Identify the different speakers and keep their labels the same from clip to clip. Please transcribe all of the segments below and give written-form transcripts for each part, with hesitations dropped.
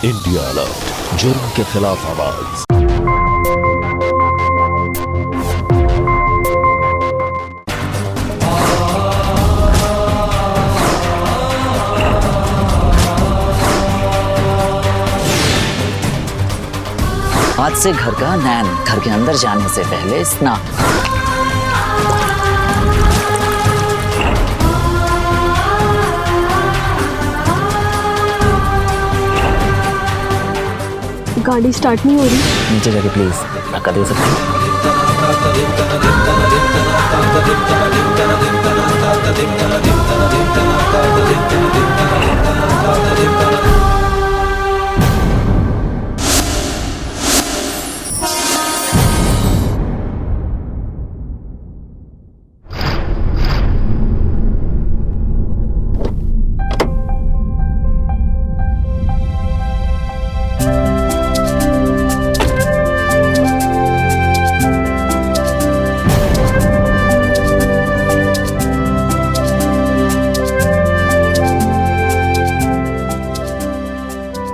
Speaker 1: India alert, जुर्म के खिलाफ आवाज।
Speaker 2: आज से घर का नैन, घर के अंदर जाने से पहले स्नान।
Speaker 3: गाड़ी स्टार्ट नहीं हो रही।
Speaker 2: नीचे जाके प्लीज धक्का दे सकते हैं?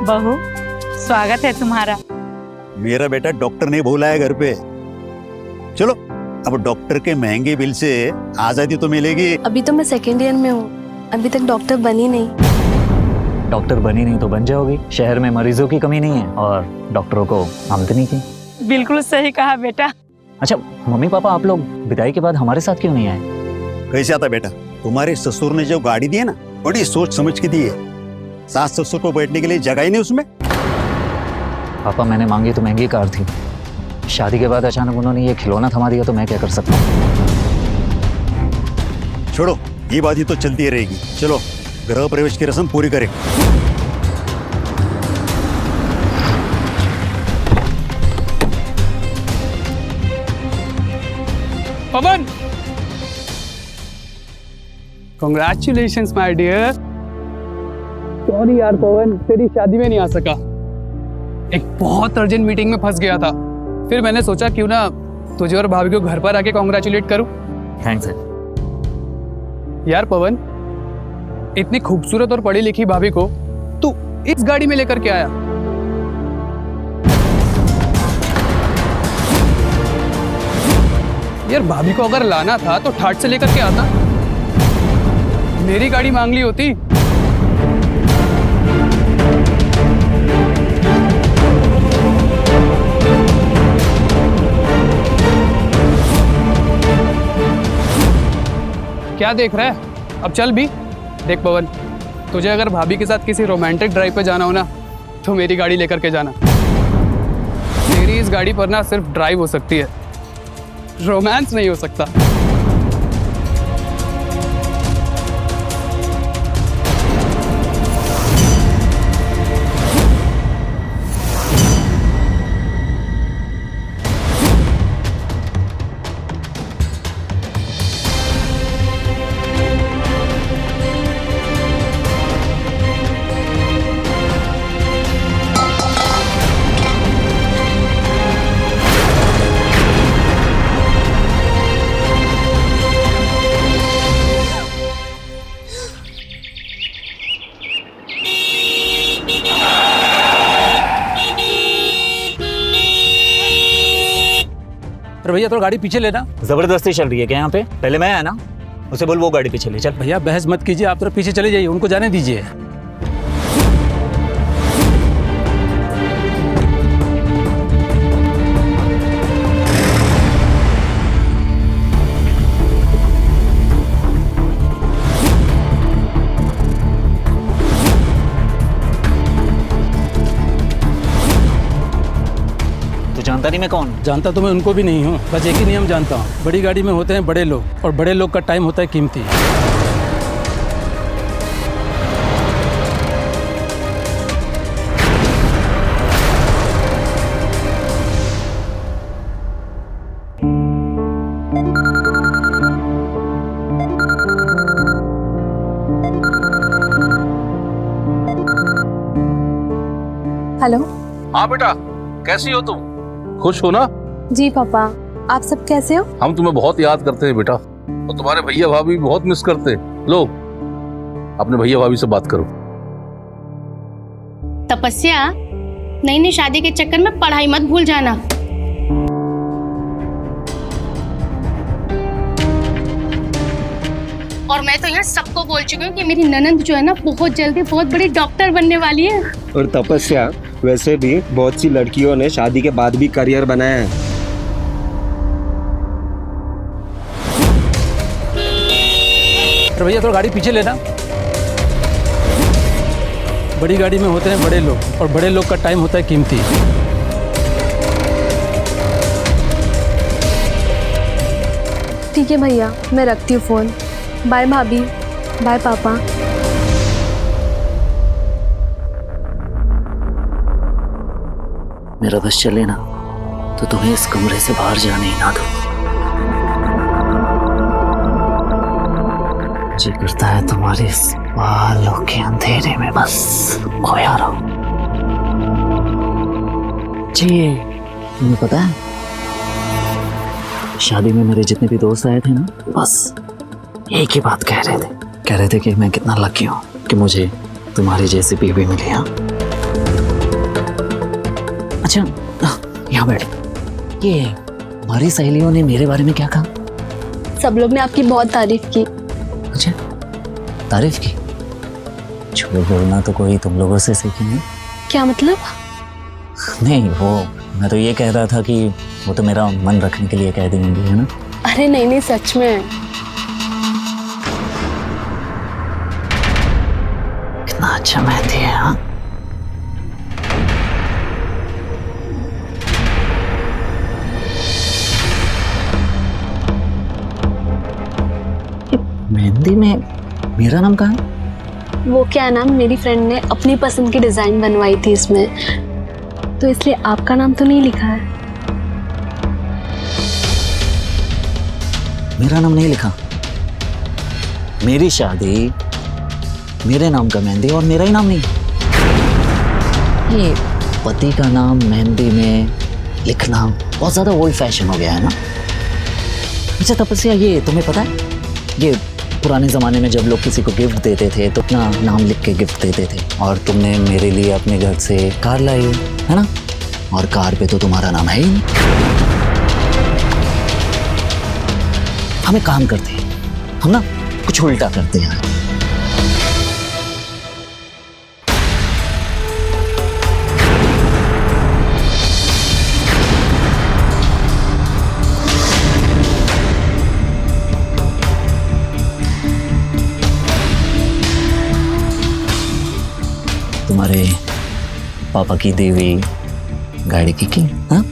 Speaker 4: बहू, स्वागत है तुम्हारा।
Speaker 5: मेरा बेटा डॉक्टर ने बोला है घर पे। चलो, अब डॉक्टर के महंगे बिल से आजादी तो मिलेगी।
Speaker 3: अभी तो मैं सेकेंड ईयर में हूँ, अभी तक डॉक्टर बनी नहीं।
Speaker 2: डॉक्टर बनी नहीं तो बन जाओगी। शहर में मरीजों की कमी नहीं है और डॉक्टरों को आमदनी की।
Speaker 4: बिल्कुल सही कहा बेटा।
Speaker 2: अच्छा मम्मी पापा, आप लोग विदाई के बाद हमारे साथ क्यों नहीं आए?
Speaker 5: कैसे आता बेटा? तुम्हारे ससुर ने जो गाड़ी दी है ना, बड़ी सोच समझ के दी है। सास ससुर को बैठने के लिए जगह ही नहीं उसमें।
Speaker 2: पापा मैंने मांगी तो महंगी कार थी, शादी के बाद अचानक उन्होंने ये खिलौना थमा दिया तो मैं क्या कर सकता हूँ?
Speaker 5: छोड़ो, ये बात ही तो चलती रहेगी। चलो गृह प्रवेश की रस्म पूरी करें।
Speaker 6: पवन, कॉन्ग्रेचुलेशंस माय डियर। सॉरी यार पवन, तेरी शादी में नहीं आ सका। एक बहुत अर्जेंट मीटिंग में फंस गया था। फिर मैंने सोचा क्यों ना तुझे और भाभी को घर पर आके कॉन्ग्रेचुलेट करूं।
Speaker 2: थैंक्स है।
Speaker 6: यार पवन, इतनी खूबसूरत और पढ़ी लिखी भाभी को तू इस गाड़ी में लेकर के आया। यार भाभी को अगर लाना था तो ठाट से लेकर के आता, मेरी गाड़ी मांग ली होती। क्या देख रहा है? अब चल भी। देख पवन, तुझे अगर भाभी के साथ किसी रोमांटिक ड्राइव पे जाना हो ना, तो मेरी गाड़ी लेकर के जाना। मेरी इस गाड़ी पर ना सिर्फ ड्राइव हो सकती है, रोमांस नहीं हो सकता।
Speaker 7: अरे भैया थोड़ा गाड़ी पीछे लेना।
Speaker 2: जबरदस्ती चल रही है क्या यहाँ पे? पहले मैं आया ना, उसे बोल वो गाड़ी पीछे ले चल।
Speaker 7: भैया बहस मत कीजिए, आप थोड़ा पीछे चले जाइए, उनको जाने दीजिए।
Speaker 2: जानता नहीं मैं कौन?
Speaker 7: जानता तो मैं उनको भी नहीं हूँ, बस एक ही नियम जानता हूँ, बड़ी गाड़ी में होते हैं बड़े लोग और बड़े लोग का टाइम होता है कीमती।
Speaker 3: हेलो।
Speaker 8: हाँ बेटा, कैसी हो तुम? खुश हो ना?
Speaker 3: जी पापा, आप सब कैसे हो?
Speaker 8: हम तुम्हें बहुत याद करते हैं बेटा, और तुम्हारे भैया भाभी भी बहुत मिस करते हैं। लो, अपने भैया भाभी से बात करो।
Speaker 9: तपस्या, नई नई शादी के चक्कर में पढ़ाई मत भूल जाना। और मैं तो यहाँ सबको बोल चुकी हूँ कि मेरी ननंद जो है ना बहुत जल्दी बहुत बड़ी डॉक्टर बनने वाली है।
Speaker 10: और तपस्या, वैसे भी बहुत सी लड़कियों ने शादी के बाद भी करियर बनाया है।
Speaker 7: तो भैया थोड़ा गाड़ी पीछे लेना। बड़ी गाड़ी में होते हैं बड़े लोग, और बड़े लोग का टाइम होता है कीमती।
Speaker 3: ठीक है भैया, मैं रखती हूँ फ़ोन। बाय भाभी, बाय पापा।
Speaker 2: मेरा बस चले ना तो तुम्हें इस कमरे से बाहर जाने ही ना दो। जी करता है तुम्हारे इस बालों के अंधेरे में बस खोया रहो। जी, तुम्हें पता है शादी में मेरे जितने भी दोस्त आए थे ना, बस एक ही बात कह रहे थे कि मैं कितना लकी हूँ कि मुझे तुम्हारी जैसी बीवी मिली। हाँ, अच्छा यहाँ बैठ। ये हमारी सहेलियों ने मेरे बारे में क्या कहा?
Speaker 3: सब लोग ने आपकी बहुत तारीफ की।
Speaker 2: अच्छा, तारीफ की? झूठ बोलना तो कोई तुम लोगों से सीखी नहीं।
Speaker 3: क्या मतलब?
Speaker 2: नहीं, वो मैं तो ये कह रहा था कि वो तो मेरा मन रखने के लिए कह देंगे, है ना?
Speaker 3: अरे नहीं नहीं, सच में।
Speaker 2: कितना अच्छा मेहंदी है। हाँ, मेहंदी में मेरा नाम कहाँ है?
Speaker 3: वो क्या नाम, मेरी फ्रेंड ने अपनी पसंद की डिजाइन बनवाई थी इसमें, तो इसलिए आपका नाम तो नहीं लिखा है।
Speaker 2: मेरा नाम नहीं लिखा? मेरी शादी, मेरे नाम का मेहंदी और मेरा ही नाम नहीं। ये पति का नाम मेहंदी में लिखना बहुत ज्यादा ओल्ड फैशन हो गया है ना। अच्छा तपस्या, ये तुम्हें पता है, ये पुराने ज़माने में जब लोग किसी को गिफ्ट देते थे तो अपना नाम लिख के गिफ्ट देते थे, और तुमने मेरे लिए अपने घर से कार लाई हो, है ना? और कार पे तो तुम्हारा नाम है ही नहीं। हम एक काम करते हैं, हम ना कुछ उल्टा करते हैं। तुम्हारे पापा की देवी गाड़ी की हाँ?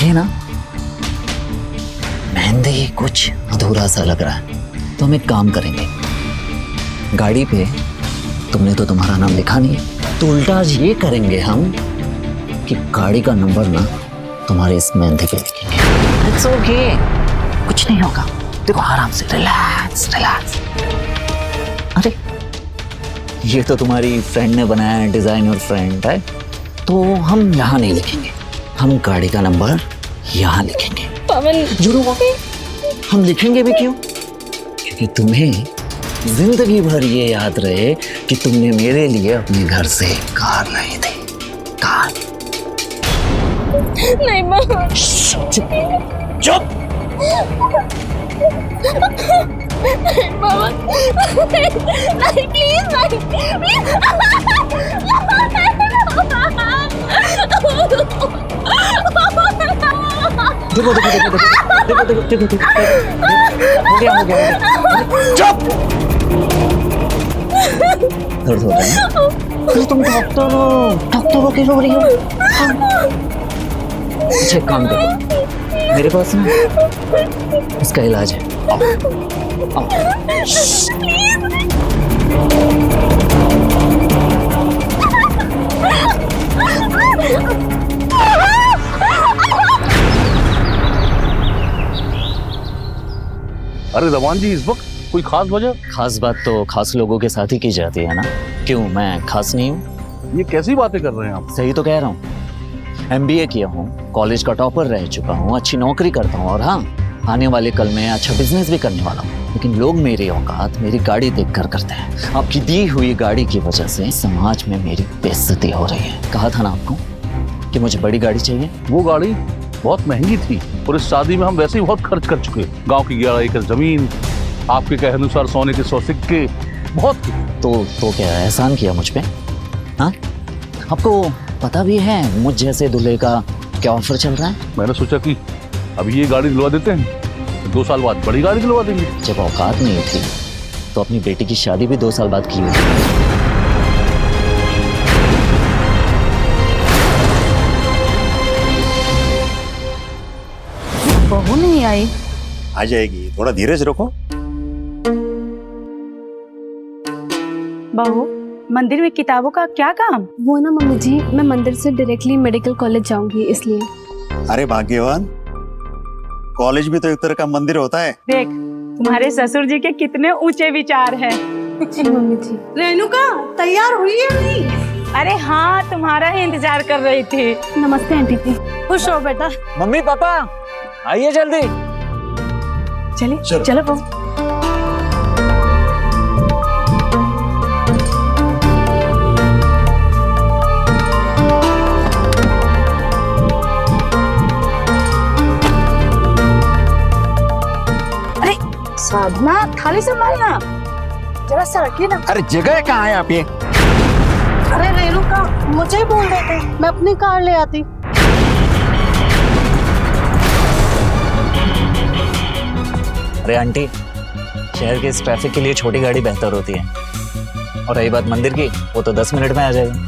Speaker 2: ये ना मेहंदी कुछ अधूरा सा लग रहा है, तो हम एक काम करेंगे, गाड़ी पे तुमने तो तुम्हारा नाम लिखा नहीं है, तो उल्टा आज ये करेंगे हम कि गाड़ी का नंबर ना तुम्हारे इस मेहंदी पे लिखेंगे। इट्स ओके, कुछ नहीं होगा। देखो आराम से, रिलैक्स रिलैक्स। अरे ये तो तुम्हारी फ्रेंड ने बनाया है, डिजाइनर फ्रेंड है, तो हम यहाँ नहीं लिखेंगे, हम गाड़ी का नंबर यहाँ लिखेंगे।
Speaker 3: पवन,
Speaker 2: जुड़ो, हम लिखेंगे भी क्यों? क्योंकि तुम्हें जिंदगी भर ये याद रहे कि तुमने मेरे लिए अपने घर से कार लाई थी। कार।
Speaker 3: नहीं पवन।
Speaker 2: चुप।
Speaker 3: पवन, नहीं प्लीज,
Speaker 2: देखो देखो देखो देखो देखो देखो देखो, हो गया हो गया। चुप। दर्द होता है? तो तुम डॉक्टर हो के रो रही हो। अच्छा एक काम करो, मेरे पास ना इसका इलाज है। आओ आओ।
Speaker 8: अरे रमान जी, इस वक्त कोई खास वजह?
Speaker 2: खास बात तो खास लोगों के साथ ही की जाती है ना। क्यों, मैं खास नहीं हूँ?
Speaker 8: ये कैसी बातें कर रहे हैं आप?
Speaker 2: सही तो कह रहा हूँ। MBA किया हूँ, कॉलेज का टॉपर रह चुका हूँ, अच्छी नौकरी करता हूँ, और हाँ आने वाले कल में अच्छा बिजनेस भी करने वाला हूँ, लेकिन लोग मेरी औकात मेरी गाड़ी देखकर करते हैं। आपकी दी हुई गाड़ी की वजह से समाज में मेरी बेइज्जती हो रही है। कहा था ना आपको कि मुझे बड़ी गाड़ी चाहिए।
Speaker 8: वो गाड़ी बहुत महंगी थी और इस शादी में हम वैसे ही बहुत खर्च कर चुके। गांव की 11 एकड़ जमीन, आपके कहे अनुसार सोने के 100 सिक्के, बहुत।
Speaker 2: तो क्या एहसान किया मुझ पे? हाँ, आपको पता भी है मुझ जैसे दूल्हे का क्या ऑफर चल रहा है?
Speaker 8: मैंने सोचा कि अभी ये गाड़ी दिलवा देते हैं, 2 साल बाद बड़ी गाड़ी दिलवा देंगे।
Speaker 2: जब औकात नहीं थी तो अपनी बेटी की शादी भी 2 साल बाद की हुई।
Speaker 4: बहू नहीं आई।
Speaker 5: आ जाएगी, थोड़ा धीरज रखो।
Speaker 4: बहू, मंदिर में किताबों का क्या काम?
Speaker 3: वो ना मम्मी जी, मैं मंदिर से डायरेक्टली मेडिकल कॉलेज जाऊंगी इसलिए।
Speaker 5: अरे भाग्यवान, कॉलेज भी तो एक तरह का मंदिर होता है।
Speaker 4: देख, तुम्हारे ससुर जी के कितने ऊंचे विचार हैं।
Speaker 3: जी मम्मी जी।
Speaker 4: रेणुका तैयार हुई है नहीं? अरे हाँ, तुम्हारा ही इंतजार कर रही थी।
Speaker 3: नमस्ते आंटी जी।
Speaker 4: खुश हो बेटा।
Speaker 2: मम्मी पापा आइए जल्दी।
Speaker 4: चलिए चलो बहू। साधना, थाली संभालना, जरा सड़की ना।
Speaker 10: अरे जगह कहाँ है आप ये?
Speaker 4: अरे रेणुका, मुझे बोल देते, मैं अपनी कार ले आती।
Speaker 2: अरे आंटी, शहर के इस ट्रैफिक के लिए छोटी गाड़ी बेहतर होती है। और रही बात मंदिर की, वो तो 10 मिनट में आ जाएगी,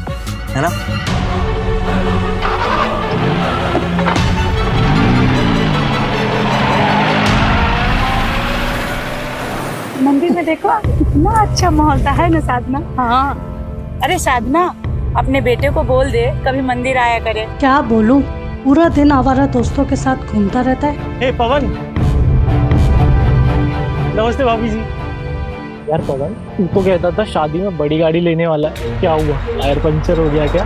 Speaker 2: है ना?
Speaker 4: मंदिर में देखो कितना अच्छा माहौल था, है ना साधना? हाँ। अरे साधना, अपने बेटे को बोल दे कभी मंदिर आया करे।
Speaker 11: क्या बोलूं, पूरा दिन आवारा दोस्तों के साथ घूमता रहता है।
Speaker 12: हे पवन, नमस्ते भाभी जी। यार पवन, तू तो कहता था शादी में बड़ी गाड़ी लेने वाला है, क्या हुआ? टायर पंचर हो गया क्या?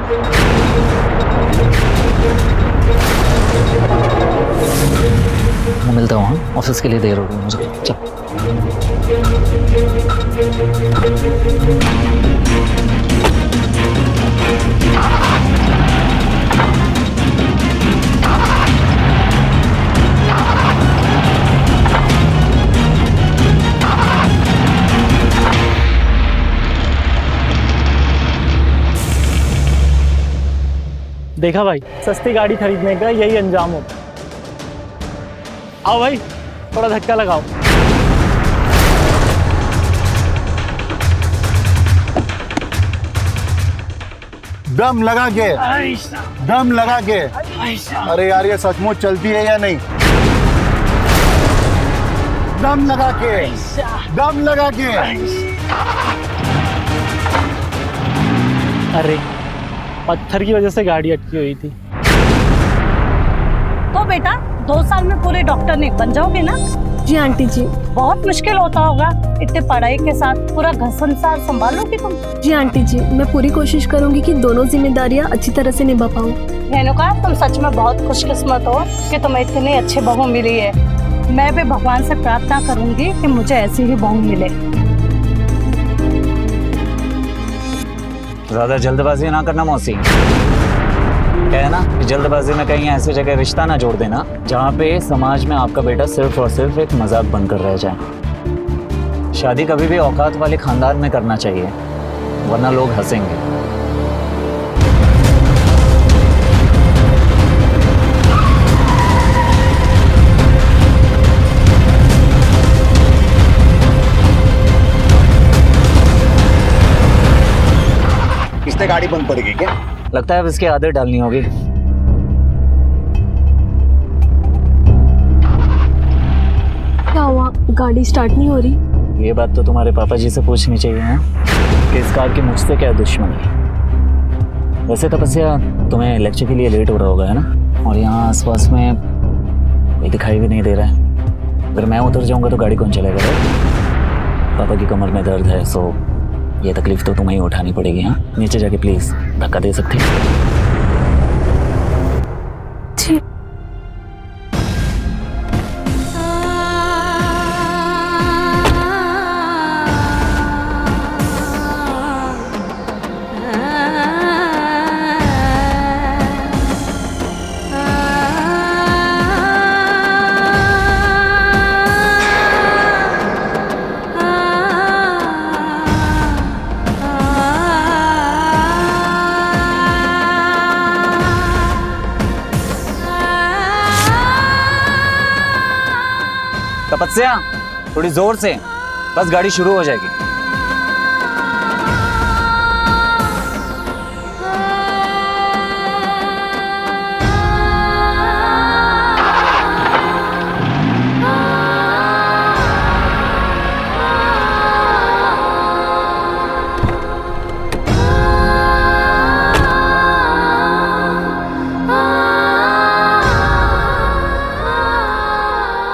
Speaker 2: मैं मिलता हूँ, ऑफिस के लिए देर हो गई मुझे। चल।
Speaker 12: देखा भाई, सस्ती गाड़ी खरीदने का यही अंजाम होता है। आओ भाई, थोड़ा धक्का लगाओ।
Speaker 13: दम लगा के, दम लगा के। अरे यार, ये सचमुच चलती है या नहीं? दम लगा के, दम लगा के।
Speaker 12: अरे पत्थर की वजह से गाड़ी अटकी हुई थी।
Speaker 11: तो बेटा 2 साल में पूरे डॉक्टर नहीं बन जाओगे ना?
Speaker 3: जी आंटी जी।
Speaker 11: बहुत मुश्किल होता होगा, इतने पढ़ाई के साथ पूरा घर संसार संभालोगी तुम?
Speaker 3: जी आंटी जी, मैं पूरी कोशिश करूंगी कि दोनों जिम्मेदारियां अच्छी तरह से निभा पाऊं।
Speaker 11: रेणुका, तुम सच में बहुत खुशकिस्मत हो कि तुम्हें इतनी अच्छी बहू मिली है। मैं भी भगवान से प्रार्थना करूंगी कि मुझे ऐसी ही बहू मिले।
Speaker 2: ज्यादा जल्दबाजी ना करना मौसी। क्या है ना कि जल्दबाजी में कहीं ऐसी जगह रिश्ता ना जोड़ देना जहाँ पे समाज में आपका बेटा सिर्फ और सिर्फ एक मजाक बनकर रह जाए। शादी कभी भी औकात वाले खानदान में करना चाहिए, वरना लोग हंसेंगे।
Speaker 5: इससे गाड़ी बंद पड़ेगी क्या?
Speaker 2: लगता है अब इसकी आदत डालनी होगी।
Speaker 3: क्या हुआ, गाड़ी स्टार्ट नहीं हो रही?
Speaker 2: ये बात तो तुम्हारे पापा जी से पूछनी चाहिए ना कि इस कार की मुझसे क्या दुश्मनी। वैसे तपस्या, तुम्हें लेक्चर के लिए लेट हो रहा होगा, है ना? और यहाँ आसपास में कोई दिखाई भी नहीं दे रहा है। अगर मैं उतर जाऊंगा तो गाड़ी कौन चलेगा? पापा की कमर में दर्द है, सो ये तकलीफ तो तुम्हें ही उठानी पड़ेगी। हाँ, नीचे जाके प्लीज धक्का दे सकते हैं?
Speaker 3: ठीक।
Speaker 2: तपस्या थोड़ी जोर से, बस गाड़ी शुरू हो जाएगी।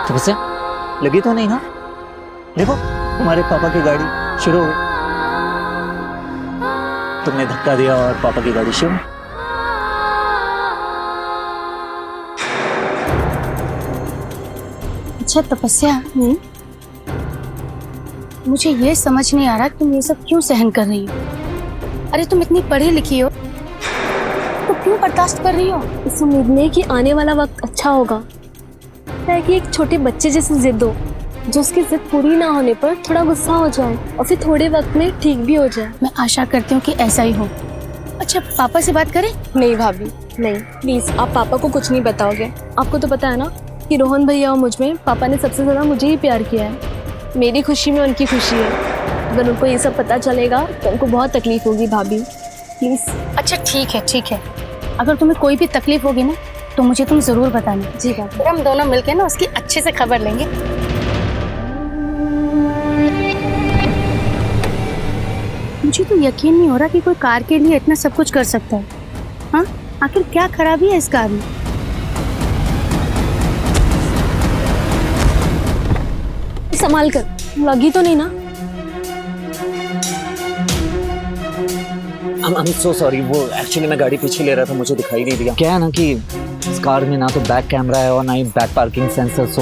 Speaker 2: तपस्या लगी तो नहीं ना? देखो तुम्हारे पापा की गाड़ी शुरू हो गई। तुमने धक्का दिया और पापा की गाड़ी शुरू।
Speaker 9: अच्छा तपस्या, मुझे ये समझ नहीं आ रहा तुम ये सब क्यों सहन कर रही हो। अरे तुम इतनी पढ़ी लिखी हो तो क्यों बर्दाश्त कर रही हो?
Speaker 3: इस उम्मीद में कि आने वाला वक्त अच्छा होगा, ताकि एक छोटे बच्चे जैसी जिद हो, जो उसकी जिद पूरी ना होने पर थोड़ा गुस्सा हो जाए और फिर थोड़े वक्त में ठीक भी हो जाए।
Speaker 9: मैं आशा करती हूँ कि ऐसा ही हो। अच्छा पापा से बात करें?
Speaker 3: नहीं भाभी नहीं, प्लीज आप पापा को कुछ नहीं बताओगे। आपको तो पता है ना कि रोहन भैया और मुझ में पापा ने सबसे ज्यादा मुझे ही प्यार किया है। मेरी खुशी में उनकी खुशी है। अगर उनको ये सब पता चलेगा तो उनको बहुत तकलीफ होगी भाभी, प्लीज।
Speaker 9: अच्छा ठीक है, अगर तुम्हें कोई भी तकलीफ होगी ना तो मुझे तुम जरूर बताना।
Speaker 3: जी भाभी।
Speaker 9: फिर हम दोनों मिलकर ना उसकी अच्छे से खबर लेंगे। मुझे तो यकीन नहीं हो रहा कि कोई कार के लिए इतना सब कुछ कर सकता है। हाँ, आखिर क्या खराबी है इस कार में?
Speaker 3: संभाल कर, लगी तो नहीं ना?
Speaker 2: I'm so sorry, वो एक्चुअली मैं गाड़ी पीछे ले रहा था, मुझे दिखाई नहीं दिया। क्या है ना कि इस कार में ना तो बैक कैमरा है और ना ही back parking sensor, so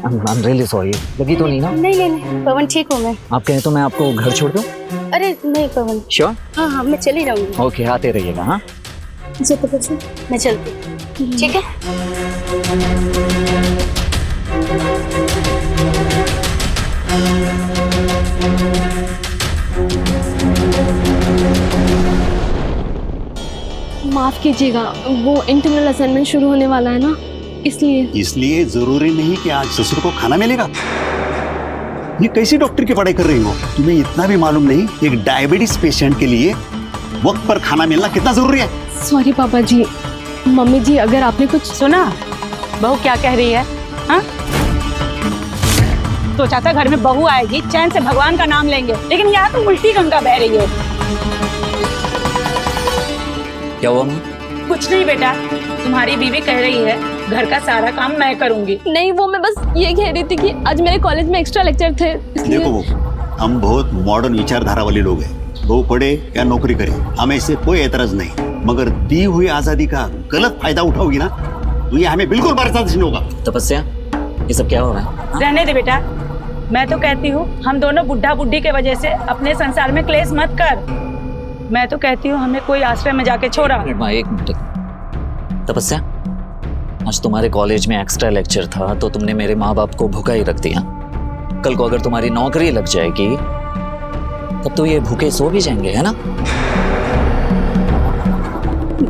Speaker 2: I'm really sorry। लगी तो नहीं ना?
Speaker 9: नहीं पवन, ठीक हूँ मैं।
Speaker 2: आप कहें तो मैं आपको घर छोड़ दूं?
Speaker 9: अरे नहीं पवन।
Speaker 2: श्योर?
Speaker 9: हाँ मैं चली जाऊंगी।
Speaker 2: ओके, आते रहिएगा। हाँ
Speaker 9: मैं चलती। ठीक है।
Speaker 3: माफ कीजिएगा, वो इंटरनल असाइनमेंट शुरू होने वाला है ना, इसलिए
Speaker 5: जरूरी नहीं कि आज ससुर को खाना मिलेगा। ये कैसी डॉक्टर की पढ़ाई कर रही हो? तुम्हें इतना भी मालूम नहीं एक डायबिटीज पेशेंट के लिए वक्त पर खाना मिलना कितना जरूरी है?
Speaker 3: सॉरी पापा जी, मम्मी जी, अगर आपने कुछ
Speaker 4: सुना बहू क्या कह रही है? हाँ, सोचा था घर में बहू आएगी, चैन से भगवान का नाम लेंगे, लेकिन यहाँ तो उल्टी गंगा बह रही है।
Speaker 2: क्या हुआ माँ?
Speaker 4: कुछ नहीं बेटा, तुम्हारी बीवी कह रही है घर का सारा काम मैं करूंगी।
Speaker 3: नहीं, वो मैं बस ये कह रही थी कि आज मेरे कॉलेज में एक्स्ट्रा लेक्चर थे।
Speaker 5: देखो वो, हम बहुत मॉडर्न विचारधारा वाले लोग हैं। वो पढ़े या नौकरी करे, हमें इससे कोई एतराज नहीं, मगर दी हुई आजादी का गलत फायदा उठाओगी ना तो ये हमें बिल्कुल बर्दाश्त नहीं होगा।
Speaker 2: तपस्या, ये सब क्या हो रहा है?
Speaker 4: रहने दे बेटा, मैं तो कहती हूँ हम दोनों बुढ़ा बुढ़ी के वजह से अपने संसार में क्लेश मत कर। मैं तो कहती हूँ हमें कोई आश्रम में जाके छोड़ा।
Speaker 2: एक मिनट। तपस्या, आज तुम्हारे कॉलेज में एक्स्ट्रा लेक्चर था तो तुमने मेरे माँ बाप को भूखा ही रख दिया। कल को अगर तुम्हारी नौकरी लग जाएगी तब तो ये भूखे सो भी जाएंगे, है ना?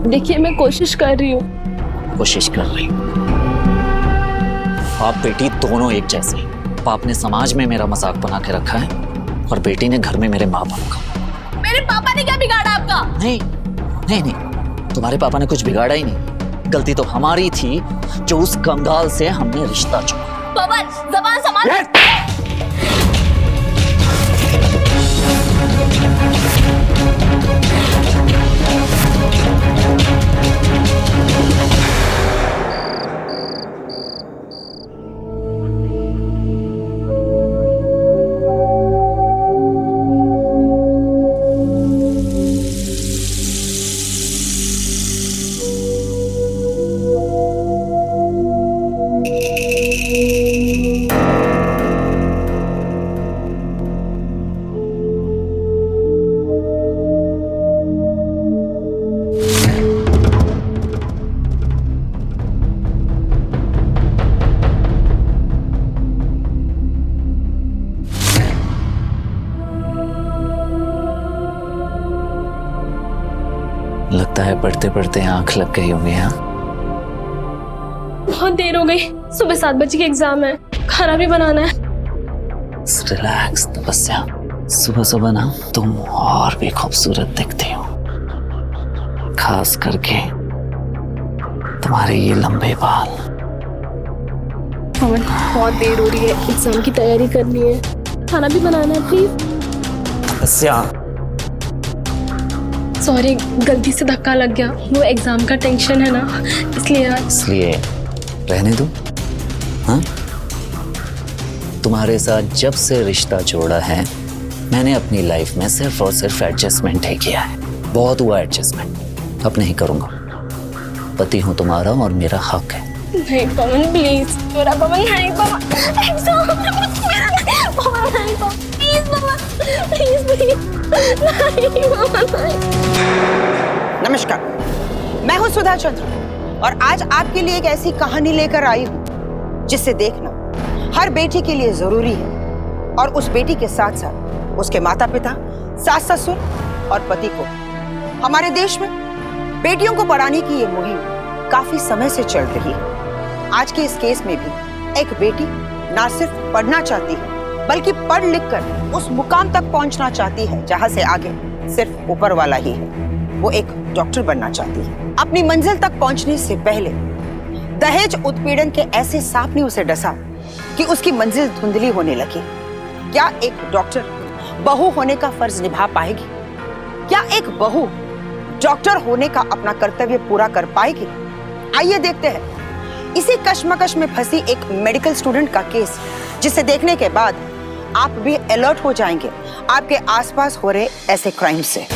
Speaker 3: देखिए मैं कोशिश कर रही हूँ।
Speaker 2: कोशिश कर रही हूँ? बाप बेटी दोनों एक जैसे। बाप ने समाज में मेरा मजाक बना के रखा है और बेटी ने घर में मेरे माँ बाप का।
Speaker 3: मेरे पापा ने क्या बिगाड़ा आपका?
Speaker 2: नहीं नहीं नहीं, तुम्हारे पापा ने कुछ बिगाड़ा ही नहीं। गलती तो हमारी थी जो उस कंगाल से हमने रिश्ता जोड़ा।
Speaker 3: पवन, ज़बान संभाल।
Speaker 2: लगता है पढ़ते पढ़ते आंख लग गई होगी। हाँ,
Speaker 3: बहुत देर हो गई, सुबह 7 बजे के एग्जाम है। खाना भी बनाना है।
Speaker 2: रिलैक्स तपस्या, सुबह सुबह ना तुम और भी खूबसूरत दिखती हो, खास करके तुम्हारे ये लंबे बाल।
Speaker 3: पवन, बहुत देर हो रही है, एग्जाम की तैयारी करनी है, खाना भी बनाना है प्लीज।
Speaker 2: तपस्या,
Speaker 3: सॉरी, गलती से धक्का लग गया, वो एग्जाम का टेंशन है ना, इसलिए यार।
Speaker 2: इसलिए रहने दो। हाँ, तुम्हारे साथ जब से रिश्ता जोड़ा है मैंने अपनी लाइफ में सिर्फ और सिर्फ एडजस्टमेंट ही किया है। बहुत हुआ एडजस्टमेंट, अब नहीं करूंगा। पति हूं तुम्हारा और मेरा हक है।
Speaker 3: नहीं पवन प्लीज, मेरा पवन नहीं, पवन पवन नहीं, प्लीज पवन, प्लीज नहीं पवन नहीं।
Speaker 14: नमस्कार, मैं हूं सुधा चंद्र और आज आपके लिए एक ऐसी कहानी लेकर आई हूं जिससे देखना हर बेटी के लिए जरूरी है और उस बेटी के साथ साथ उसके माता पिता, सास ससुर और पति को। हमारे देश में बेटियों को पढ़ाने की ये मुहिम काफी समय से चल रही है। आज के इस केस में भी एक बेटी ना सिर्फ पढ़ना चाहती है बल्कि पढ़ लिख कर उस मुकाम तक पहुंचना चाहती है जहां से आगे सिर्फ ऊपर वाला ही है। वो एक डॉक्टर बनना चाहती है। अपनी मंजिल तक पहुंचने से पहले दहेज उत्पीड़न के ऐसे सांप ने उसे डसा कि उसकी मंजिल धुंधली होने लगी। क्या एक डॉक्टर बहू होने का फर्ज निभा पाएगी? क्या एक बहू डॉक्टर होने का अपना कर्तव्य पूरा कर पाएगी? आइए देखते हैं इसी कश्मकश में फंसी एक मेडिकल स्टूडेंट का केस, जिसे देखने के बाद आप भी अलर्ट हो जाएंगे आपके आसपास हो रहे ऐसे क्राइम से।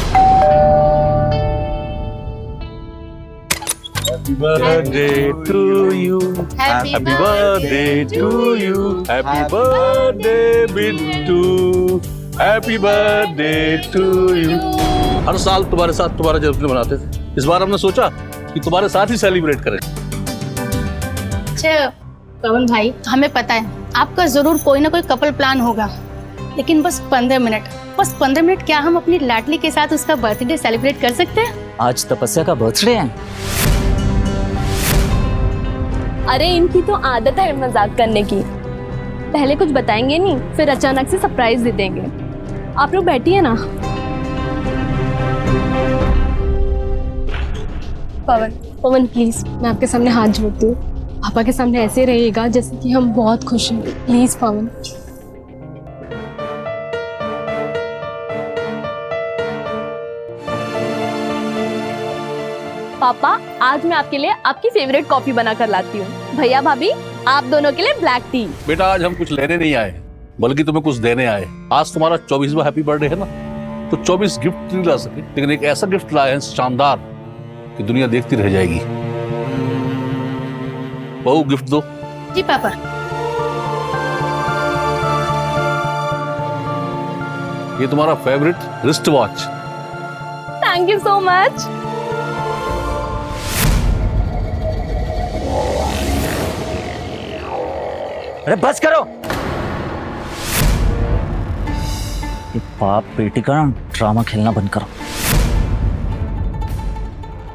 Speaker 8: Happy birthday to you. Happy birthday to you. Happy birthday Bittu. Happy birthday to you. हर साल तुम्हारे साथ तुम्हारा जन्मदिन मनाते थे। इस बार हमने सोचा कि तुम्हारे साथ ही सेलिब्रेट करें।
Speaker 9: अच्छा पवन भाई, हमें पता है आपका जरूर कोई ना कोई कपल प्लान होगा, लेकिन बस 15 मिनट क्या हम अपनी लाडली के साथ उसका बर्थडे सेलिब्रेट कर सकते हैं?
Speaker 2: आज तपस्या का बर्थडे है।
Speaker 3: अरे इनकी तो आदत है मजाक करने की। पहले कुछ बताएंगे नहीं, फिर अचानक से सरप्राइज दे देंगे। आप लोग बैठिए ना। पवन प्लीज, मैं आपके सामने हाथ जोड़ती हूँ। पापा के सामने ऐसे रहिएगा जैसे कि हम बहुत खुश हैं। प्लीज पवन। पापा, आज मैं आपके लिए आपकी फेवरेट कॉफी बना कर लाती हूँ। भैया भाभी, आप दोनों के लिए ब्लैक टी।
Speaker 8: बेटा, आज हम कुछ लेने नहीं आए बल्कि तुम्हें कुछ देने आए। आज तुम्हारा 24वां हैप्पी बर्थडे है ना, तो 24 गिफ्ट नहीं ला सके, लेकिन एक ऐसा गिफ्ट लाए हैं शानदार कि दुनिया देखती रह जाएगी। बहू, गिफ्ट दो।
Speaker 9: जी पापा।
Speaker 8: ये तुम्हारा favourite wrist watch.
Speaker 3: Thank you so much.
Speaker 2: अरे बस करो। ये बाप बेटी का ड्रामा खेलना बंद करो।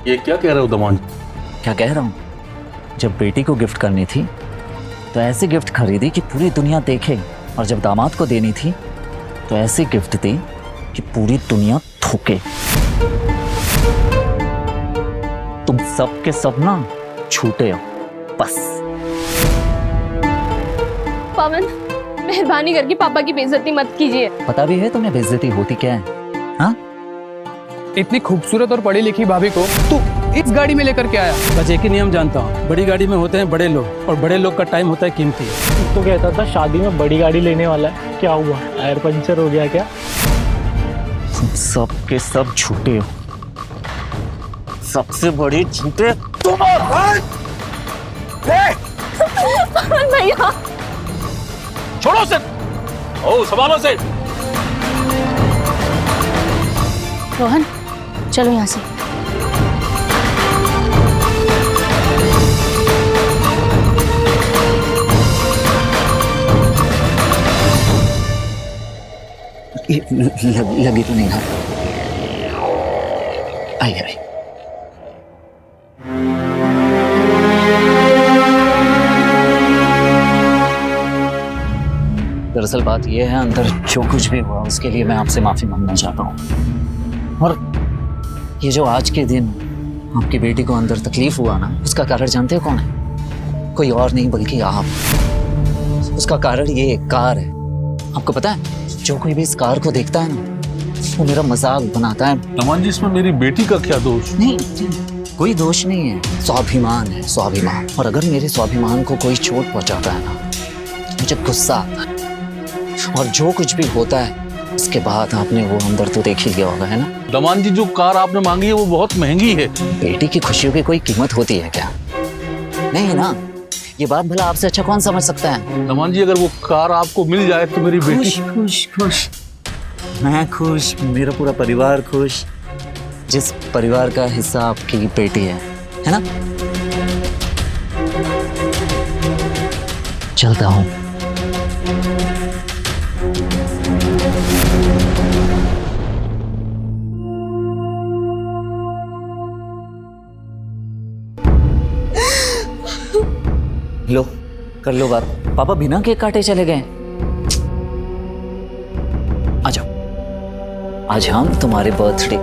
Speaker 8: ये क्या कह रहे हो दमान?
Speaker 2: क्या कह रहा हूँ? जब बेटी को गिफ्ट करनी थी तो ऐसी गिफ्ट खरीदी कि पूरी दुनिया देखे, और जब दामाद को देनी थी तो ऐसी गिफ्ट दी कि पूरी दुनिया थूके। तुम सब के सब ना झूठे हो बस।
Speaker 3: पवन, मेहरबानी करके पापा की बेइज्जती मत कीजिए।
Speaker 2: पता भी है तुम्हें बेइज्जती होती क्या है? हाँ?
Speaker 6: इतनी खूबसूरत और पढ़ी लिखी भाभी को तू इस गाड़ी में लेकर के आया?
Speaker 7: बस एक ही नियम जानता हूँ, बड़ी गाड़ी में होते हैं बड़े लोग और बड़े लोग का टाइम होता है कीमती।
Speaker 12: तो कहता था शादी में बड़ी गाड़ी लेने वाला है, क्या हुआ? टायर पंचर हो गया क्या?
Speaker 2: तुम सब के सब झूठे हो, सबसे बड़े झूठे तुम हो।
Speaker 3: भैया
Speaker 8: छोड़ो से। ओ, संभालो से।
Speaker 9: रोहन, चलो यहाँ से।
Speaker 2: लगी तो नहीं ना? आई। दरअसल बात यह है, अंदर जो कुछ भी हुआ उसके लिए मैं आपसे माफ़ी मांगना चाहता हूँ। और ये जो आज के दिन आपकी बेटी को अंदर तकलीफ हुआ ना, उसका कारण जानते हो कौन है? कोई और नहीं बल्कि आप। उसका कारण ये कार है। आपको पता है, जो कोई भी इस कार को देखता है ना, वो मेरा मजाक बनाता है।
Speaker 8: तमन जी, इसमें मेरी बेटी का क्या दोष?
Speaker 2: नहीं, कोई दोष नहीं है, स्वाभिमान है, स्वाभिमान। और अगर मेरे स्वाभिमान को कोई चोट पहुंचाता है ना, मुझे गुस्सा आता है। और जो कुछ भी होता है उसके बाद आपने वो अंदर तो देख ही लिया होगा, है ना?
Speaker 8: दमान जी, जो कार आपने मांगी है वो बहुत महंगी है।
Speaker 2: बेटी की खुशियों की कोई कीमत होती है क्या? नहीं है ना? ये बात भला आपसे अच्छा कौन समझ सकता है?
Speaker 8: दमान जी, अगर वो कार आपको मिल जाए तो मेरी बेटी
Speaker 2: खुश। मैं खुश, मेरा पूरा परिवार खुश, जिस परिवार का हिस्सा आपकी बेटी है ना? चलता हूं। लो, कर लो बात। पापा बिना केक काटे चले गए। आ जाओ, आज हम तुम्हारे बर्थडे।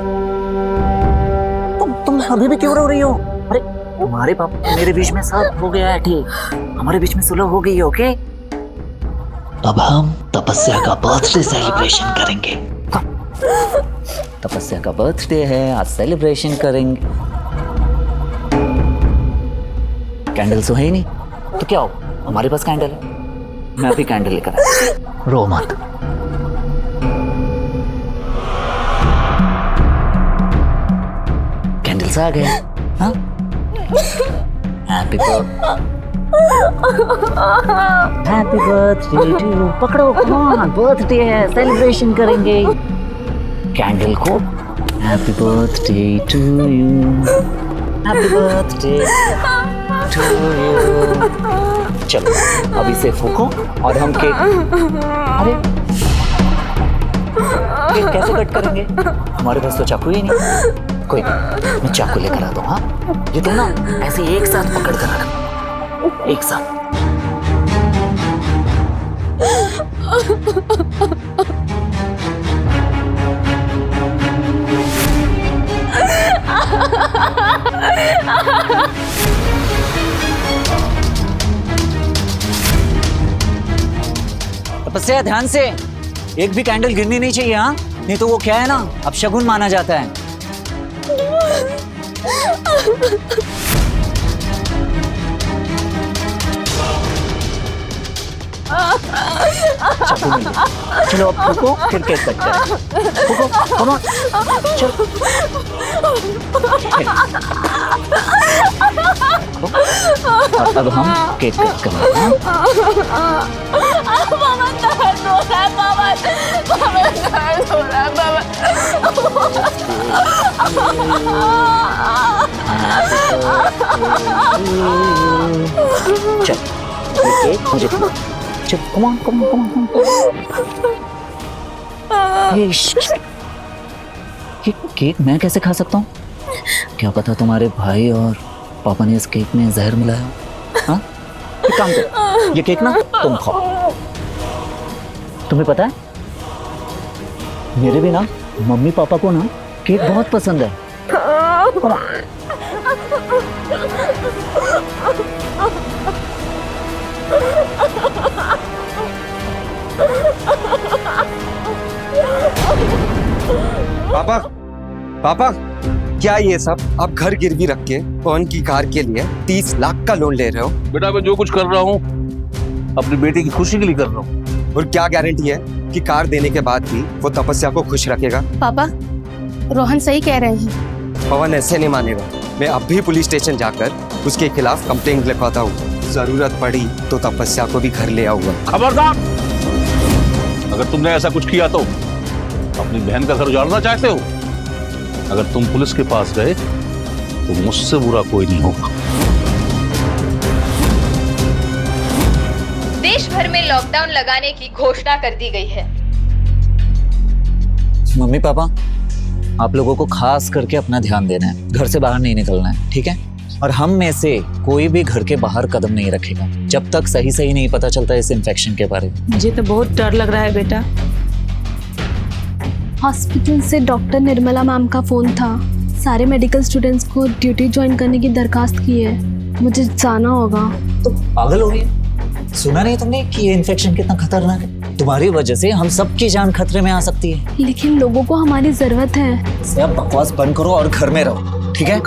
Speaker 2: तुम अभी भी क्यों रो रही हो? अरे तुम्हारे पापा मेरे बीच में सब हो गया है, ठीक? हमारे बीच में सुलह हो गई है, ओके? अब हम तपस्या का बर्थडे सेलिब्रेशन करेंगे। तपस्या का बर्थडे है, आज सेलिब्रेशन करेंगे। कैंडल्स तो है ही नहीं, तो क्या हो? हमारे पास कैंडल है, मैं अभी कैंडल लेकर आया। रो मत। कैंडल्स आ गए। हाँ, हैप्पी बर्थडे टू यू। पकड़ो, बर्थडे है, सेलिब्रेशन करेंगे। कैंडल को happy birthday to you, happy birthday to you. चलो अब इसे फूको और हम केक। अरे केक कैसे कट करेंगे? हमारे पास तो चाकू ही नहीं। कोई नहीं, मैं चाकू लेकर आता हूँ। हाँ, ये तो ना ऐसे एक साथ पकड़ कर रखना, एक साथ। तपस्या, ध्यान से, एक भी कैंडल गिरनी नहीं चाहिए। हाँ, नहीं तो वो क्या है ना, अब शगुन माना जाता है। चलो अब फूको, फिर केक कट करें। फूको, कम ऑन, चलो। और अब हम केक कट करेंगे।
Speaker 3: मामा दर्द हो रहा है, मामा दर्द हो रहा है, मामा।
Speaker 2: चल, ये केक मुझे खिला। चल, come on, come on, come on, ये केक मैं कैसे खा सकता हूँ? क्या पता तुम्हारे भाई और पापा ने इस केक में जहर मिलाया हो। हाँ, एक काम करो, ये केक ना तुम खाओ। तुम्हें पता है, मेरे भी ना मम्मी पापा को ना केक बहुत पसंद है।
Speaker 10: पापा, पापा, क्या ये सब आप घर गिरवी रख के पवन की कार के लिए 30 लाख का लोन ले रहे हो?
Speaker 8: बेटा, मैं जो कुछ कर रहा हूँ अपनी बेटी की खुशी के लिए कर रहा हूँ।
Speaker 10: और क्या गारंटी है कि कार देने के बाद भी वो तपस्या को खुश रखेगा?
Speaker 9: पापा, रोहन सही कह रहे हैं।
Speaker 10: पवन ऐसे नहीं मानेगा। मैं अब भी पुलिस स्टेशन जाकर उसके खिलाफ कंप्लेंट लिखवाता हूँ। जरूरत पड़ी तो तपस्या को भी घर ले आऊंगा।
Speaker 8: खबरदार! अगर तुमने ऐसा कुछ किया तो अपनी बहन का घर उजाड़ना चाहते हो? अगर तुम पुलिस के पास गए तो मुझसे बुरा कोई नहीं होगा।
Speaker 15: देश भर में लॉकडाउन लगाने की घोषणा कर दी गई है।
Speaker 2: मम्मी पापा, आप लोगों को खास करके अपना ध्यान देना है, घर से बाहर नहीं निकलना है, ठीक है? और हम में से कोई भी घर के बाहर कदम नहीं रखेगा जब तक सही सही नहीं पता चलता इस इन्फेक्शन के बारे में।
Speaker 4: मुझे तो बहुत डर लग रहा है बेटा।
Speaker 3: हॉस्पिटल से डॉक्टर निर्मला मैम का फ़ोन था। सारे मेडिकल स्टूडेंट्स को ड्यूटी ज्वाइन करने की दरखास्त की है। मुझे जाना होगा।
Speaker 2: तो पागल हो गई? सुना नहीं तुमने कि ये इन्फेक्शन कितना खतरनाक है? तुम्हारी वजह से हम सबकी जान खतरे में आ सकती है।
Speaker 3: लेकिन लोगों को हमारी ज़रूरत है।
Speaker 2: सब बकवास बंद करो और घर में रहो, ठीक है?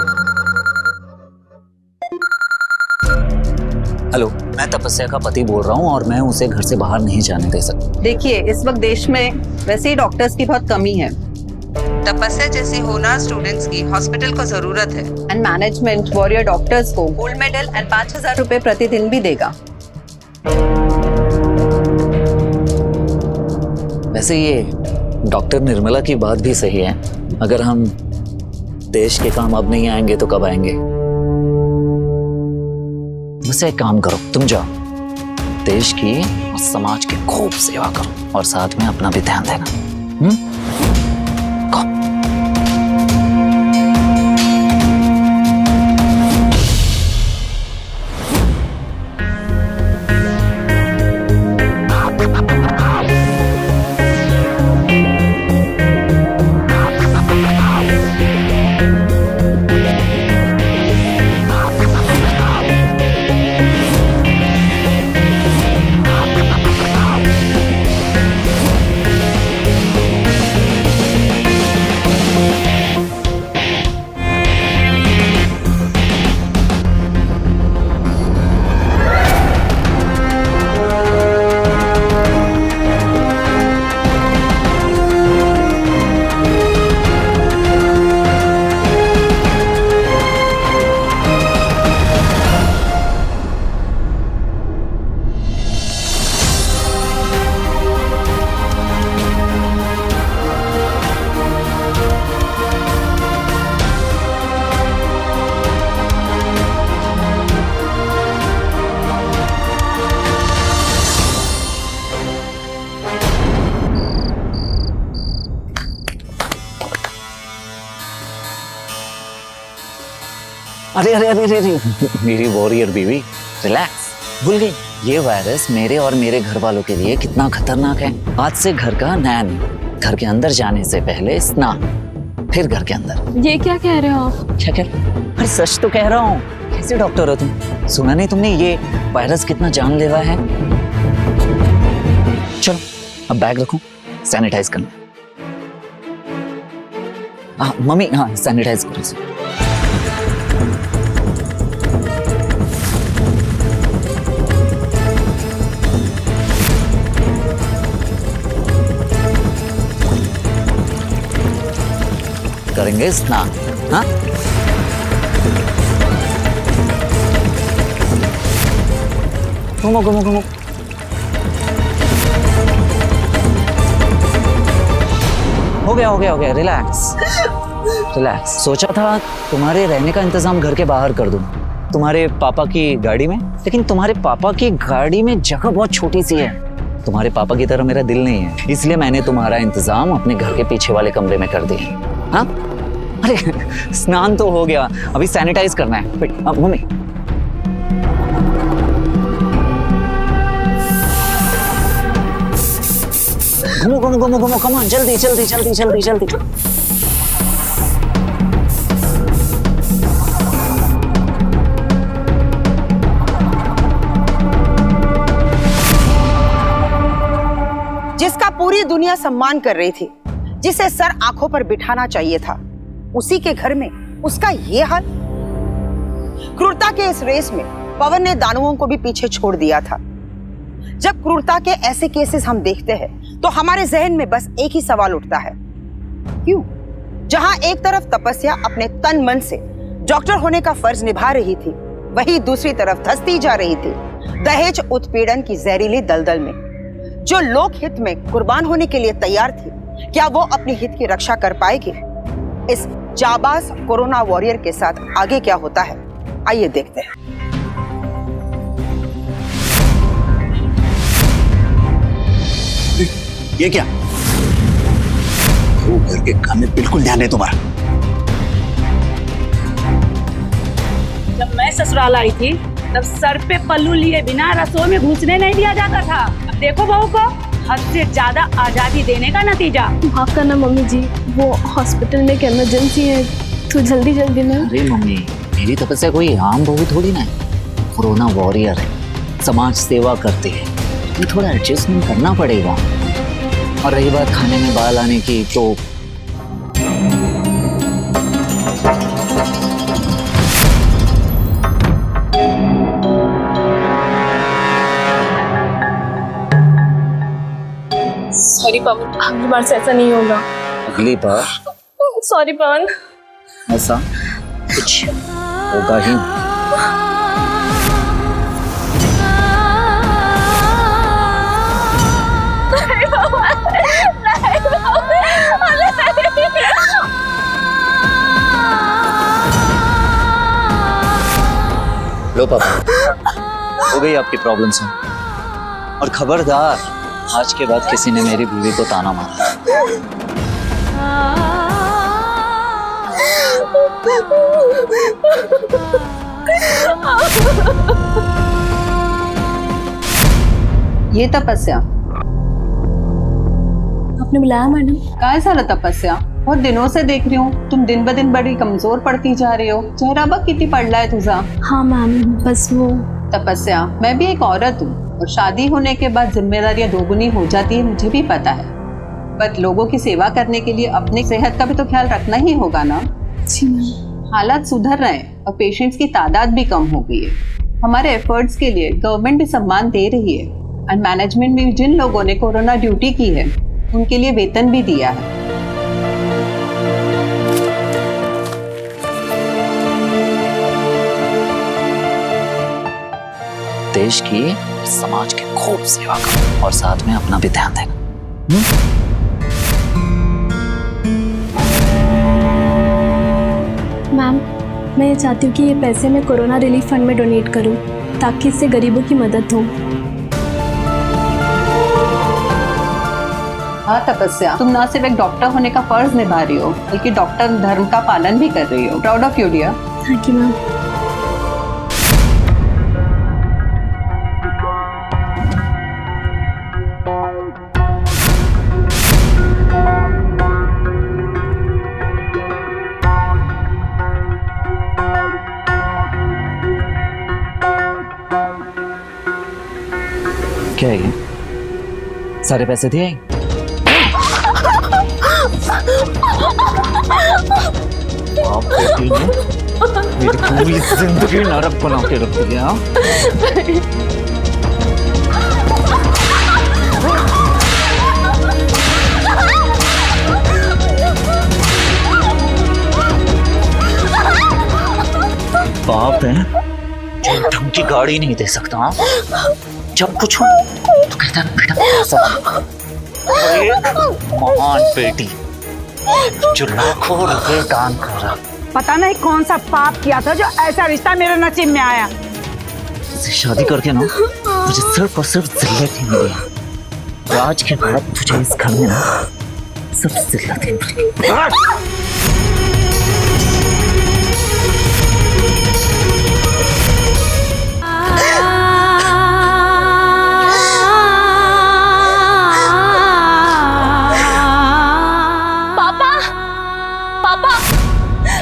Speaker 2: हेलो, मैं तपस्या का पति बोल रहा हूँ और मैं उसे घर से बाहर नहीं जाने दे सकता।
Speaker 14: देखिए, इस वक्त देश में वैसे ही डॉक्टर्स की बहुत कमी है। तपस्या जैसे होनहार स्टूडेंट्स की हॉस्पिटल को जरूरत है एंड मैनेजमेंट वॉरियर डॉक्टर्स को गोल्ड मेडल एंड 5,000 रुपए प्रतिदिन भी देगा।
Speaker 2: वैसे ये डॉक्टर निर्मला की बात भी सही है। अगर हम देश के काम अब नहीं आएंगे तो कब आएंगे? वैसे एक काम करो, तुम जाओ देश की और समाज की खूब सेवा करो और साथ में अपना भी ध्यान देना। अरे अरे अरे अरे मेरी वॉरियर बीवी, रिलैक्स। भूल गई ये वायरस मेरे और मेरे घर वालों के लिए कितना खतरनाक है। आज से घर का नया नियम, घर के अंदर जाने से पहले स्नान, फिर घर के अंदर।
Speaker 3: ये क्या कह रहे हो आप?
Speaker 2: क्या कह रहे हो? अरे सच तो कह रहा हूँ। कैसे डॉक्टर हो तुम? सुना नहीं तुमने ये वायरस कितना जानलेवा है? चलो अब बैग रखो, सैनिटाइज करना। हाँ मम्मी, हाँ सैनिटाइज करो इसे। करेंगे स्नान। हाँ घूमो घूमो घूमो। हो गया हो गया हो गया, रिलैक्स रिलैक्स। सोचा था तुम्हारे रहने का इंतजाम घर के बाहर कर दूं, तुम्हारे पापा की गाड़ी में, लेकिन तुम्हारे पापा की गाड़ी में जगह बहुत छोटी सी है। तुम्हारे पापा की तरह मेरा दिल नहीं है, इसलिए मैंने तुम्हारा इंतजाम अपने घर के पीछे वाले कमरे में कर दिया। हाँ अरे स्नान तो हो गया, अभी सैनिटाइज करना है। मम्मी घूमो घूमो घूमो घूमो, कम ऑन, जल्दी जल्दी जल्दी जल्दी जल्दी।
Speaker 14: जिसका पूरी दुनिया सम्मान कर रही थी, जिसे सर आंखों पर बिठाना चाहिए था, उसी के घर में उसका ये हाल। क्रूरता के इस रेस में पवन ने दानवों को भी पीछे छोड़ दिया था। जब क्रूरता के ऐसे केसेस हम देखते हैं तो हमारे जहन में बस एक ही सवाल उठता है, क्यों? जहां एक तरफ तपस्या अपने तन मन से डॉक्टर होने का फर्ज निभा रही थी, वहीं दूसरी तरफ धंसती जा रही थी दहेज उत्पीड़न की जहरीली दलदल में। जो लोक हित में कुर्बान होने के लिए तैयार थी, क्या वो अपनी हित की रक्षा कर पाएगी? इस जाबाज कोरोना वॉरियर के साथ आगे क्या होता है, आइए देखते हैं।
Speaker 5: ये क्या? वो घर के काम में बिल्कुल ध्यान है तुम्हारा।
Speaker 4: ससुराल आई थी तब सर पे पल्लू लिए बिना रसोई में घुसने नहीं दिया जाता था। अब देखो बहू को हद से ज्यादा आजादी देने का नतीजा।
Speaker 3: माफ करना मम्मी जी, वो हॉस्पिटल में एक इमरजेंसी है तो जल्दी में।
Speaker 2: अरे मम्मी, मेरी तपस्या कोई आम बहू थोड़ी ना है, कोरोना वॉरियर है, समाज सेवा करती है, ये थोड़ा एडजस्टमेंट करना पड़ेगा। और रही बात खाने में बाल आने की, तो
Speaker 3: सॉरी पवन, अगली बार से ऐसा नहीं होगा।
Speaker 2: अगली बार
Speaker 3: सॉरी पवन,
Speaker 2: ऐसा कुछ होगा ही नहीं। लो पापा, हो गई आपकी प्रॉब्लम सॉल्व। और खबरदार, आज के बाद किसी ने मेरी बीवी को ताना मारा।
Speaker 14: ये तपस्या
Speaker 3: आपने बुलाया मैडम?
Speaker 14: काय झालं तपस्या? बहुत दिनों से देख रही हूँ, तुम दिन ब दिन बड़ी कमजोर पड़ती जा रही हो। चेहरा बघ किती पडला है तुझा।
Speaker 3: हाँ मैम, बस वो।
Speaker 14: तपस्या, मैं भी एक औरत हूँ और शादी होने के बाद जिम्मेदारियां दोगुनी हो जाती है, मुझे भी पता है। बट लोगों की सेवा करने के लिए अपनी सेहत का भी तो ख्याल रखना ही होगा ना।
Speaker 3: जी मैम।
Speaker 14: हालात सुधर रहे हैं और पेशेंट्स की तादाद भी कम हो गई है। हमारे एफर्ट्स के लिए गवर्नमेंट भी सम्मान दे रही है और मैनेजमेंट में जिन लोगों ने कोरोना ड्यूटी की है उनके लिए वेतन भी दिया है।
Speaker 2: देश की, समाज की खूब सेवा करो और साथ में अपना भी ध्यान देना।
Speaker 3: मैम, मैं ये चाहती हूँ कि ये पैसे मैं कोरोना रिलीफ फंड में डोनेट करूँ ताकि इससे गरीबों की मदद हो।
Speaker 14: हाँ तपस्या, तुम ना सिर्फ एक डॉक्टर होने का फर्ज निभा रही हो बल्कि डॉक्टर धर्म का पालन भी कर रही हो। Proud of you dear.
Speaker 3: Thank you ma'am.
Speaker 2: क्या है ये? सारे पैसे दिए? आप बेटी ने मेरी पूरी जिंदगी नरक बना के रख दिया। बाप है जो ढंग की गाड़ी नहीं दे सकता, जब कुछ हो तो कहता है बेटा पैसा। महान बेटी जो लाखों रुपए दान कर रहा।
Speaker 4: पता नहीं कौन सा पाप किया था जो ऐसा रिश्ता मेरे नसीब में आया।
Speaker 2: इससे शादी करके ना मुझे सिर्फ और सिर्फ जिल्लत ही मिली। आज के बाद तुझे इस घर में ना सिर्फ जिल्लत ही मिली।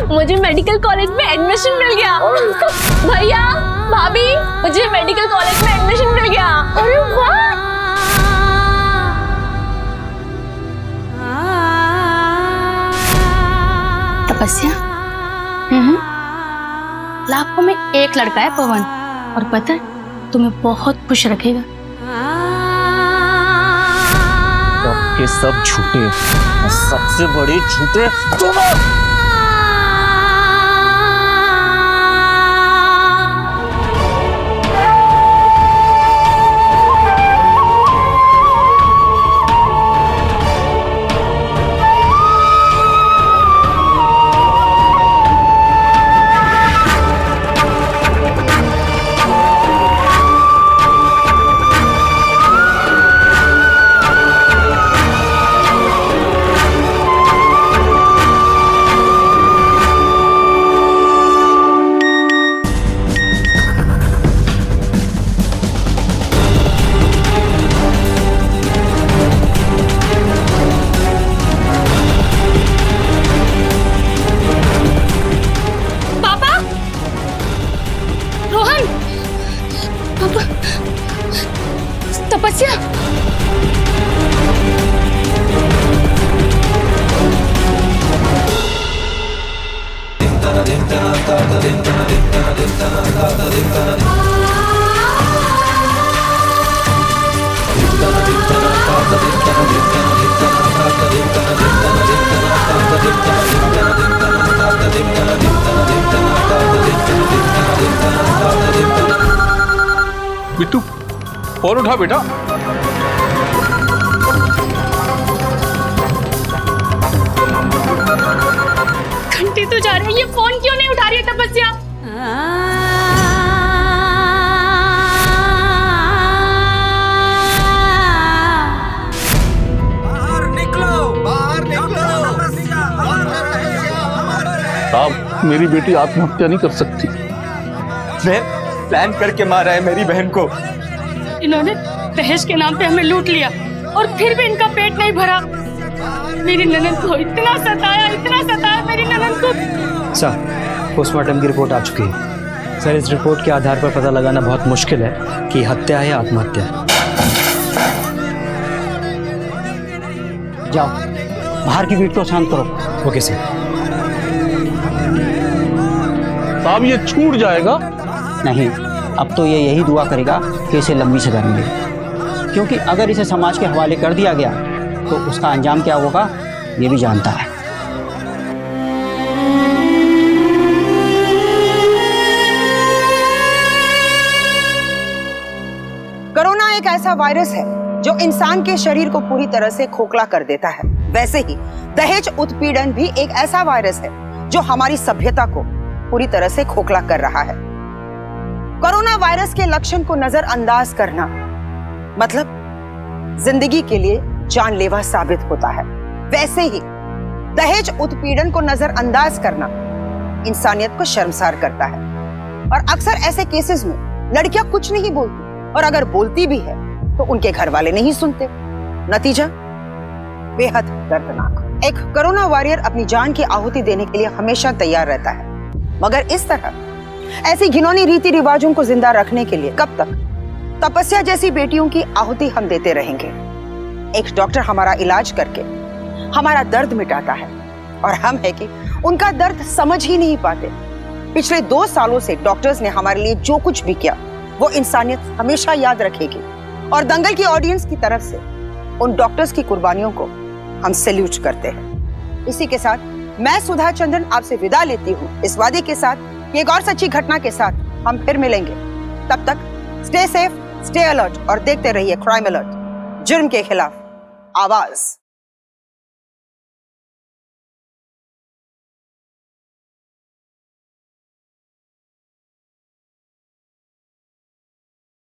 Speaker 3: मुझे मेडिकल कॉलेज में एडमिशन मिल गया। भैया, भाभी, मुझे मेडिकल कॉलेज में एडमिशन मिल गया। अरे वाह!
Speaker 9: तपस्या, लाखों में एक लड़का है पवन, और पता है तुम्हें बहुत खुश रखेगा।
Speaker 2: सबके सब झूठे, सबसे बड़े झूठे तुम।
Speaker 9: तपस्या।
Speaker 8: बिट्टू फोन उठा बेटा।
Speaker 9: घंटी तो जा रही है, ये फोन क्यों नहीं उठा रही है तपस्या?
Speaker 8: साहब मेरी बेटी आत्महत्या नहीं कर सकती।
Speaker 10: मैं प्लान करके मारा है मेरी बहन को।
Speaker 9: इन्होंने दहेज के नाम पे हमें लूट लिया और फिर भी इनका पेट नहीं भरा। मेरी ननद को इतना सताया मेरी ननद को।
Speaker 12: सर पोस्टमार्टम की रिपोर्ट आ चुकी है सर। इस रिपोर्ट के आधार पर पता लगाना बहुत मुश्किल है कि हत्या है या आत्महत्या है। जाओ बाहर की भीड़ को शांत करो। Okay sir.
Speaker 8: साहब ये छूट जाएगा?
Speaker 12: नहीं, अब तो ये यही दुआ करेगा कि इसे लंबी सजा मिले, क्योंकि अगर इसे समाज के हवाले कर दिया गया तो उसका अंजाम क्या होगा ये भी जानता है।
Speaker 14: कोरोना एक ऐसा वायरस है जो इंसान के शरीर को पूरी तरह से खोखला कर देता है। वैसे ही दहेज उत्पीड़न भी एक ऐसा वायरस है जो हमारी सभ्यता को पूरी तरह से खोखला कर रहा है। कोरोना वायरस के लक्षण को नजरअंदाज करना मतलब जिंदगी के लिए जानलेवा साबित होता है। वैसे ही दहेज उत्पीड़न को नजरअंदाज करना इंसानियत को शर्मसार करता है। और अक्सर ऐसे केसेस में लड़कियां कुछ नहीं बोलती, और अगर बोलती भी है तो उनके घर वाले नहीं सुनते। नतीजा बेहद दर्दनाक। एक कोरोना वॉरियर अपनी जान की आहुति देने के लिए हमेशा तैयार रहता है, मगर इस तरह ऐसी घिनौनी रीति रिवाजों को जिंदा रखने के लिए कब तक तपस्या जैसी बेटियों की आहुति हम देते रहेंगे? एक डॉक्टर हमारा इलाज करके हमारा दर्द मिटाता है, और हम है कि उनका दर्द समझ ही नहीं पाते। पिछले 2 सालों से डॉक्टर्स ने हमारे लिए जो कुछ भी किया वो इंसानियत हमेशा याद रखेगी। और दंगल की ऑडियंस की तरफ से उन डॉक्टर्स की कुर्बानियों को हम सैल्यूट करते हैं। इसी के साथ मैं सुधा चंद्रन आपसे विदा लेती हूँ, इस वादे के साथ कि एक और सच्ची घटना के साथ हम फिर मिलेंगे। तब तक स्टे सेफ, स्टे अलर्ट और देखते रहिए क्राइम अलर्ट, जुर्म के खिलाफ आवाज।